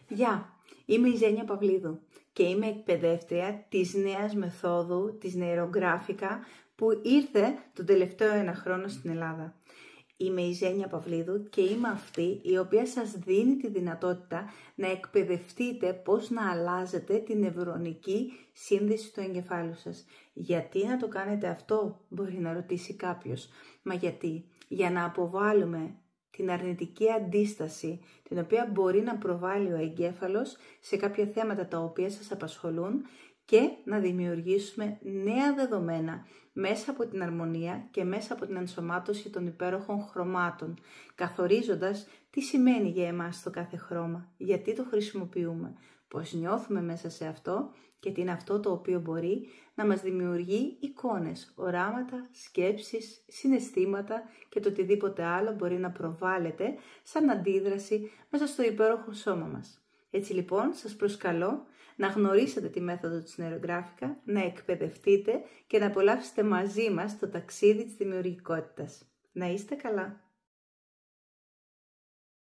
Γεια, είμαι η Ζένια Παυλίδου και είμαι εκπαιδεύτρια της νέας μεθόδου, της νευρογράφικα, που ήρθε τον τελευταίο 1 χρόνο στην Ελλάδα. Είμαι η Ζένια Παυλίδου και είμαι αυτή η οποία σας δίνει τη δυνατότητα να εκπαιδευτείτε πώς να αλλάζετε την νευρονική σύνδεση του εγκεφάλου σας. Γιατί να το κάνετε αυτό, μπορεί να ρωτήσει κάποιος. Μα γιατί? Για να αποβάλουμε την αρνητική αντίσταση, την οποία μπορεί να προβάλλει ο εγκέφαλος σε κάποια θέματα τα οποία σας απασχολούν, και να δημιουργήσουμε νέα δεδομένα μέσα από την αρμονία και μέσα από την ενσωμάτωση των υπέροχων χρωμάτων, καθορίζοντας τι σημαίνει για εμάς το κάθε χρώμα, γιατί το χρησιμοποιούμε, πώς νιώθουμε μέσα σε αυτό και τι είναι αυτό το οποίο μπορεί να μας δημιουργεί εικόνες, οράματα, σκέψεις, συναισθήματα και το οτιδήποτε άλλο μπορεί να προβάλλεται σαν αντίδραση μέσα στο υπέροχο σώμα μας. Έτσι λοιπόν σας προσκαλώ να γνωρίσετε τη μέθοδο της νευρογράφικα, να εκπαιδευτείτε και να απολαύσετε μαζί μας το ταξίδι της δημιουργικότητας. Να είστε καλά!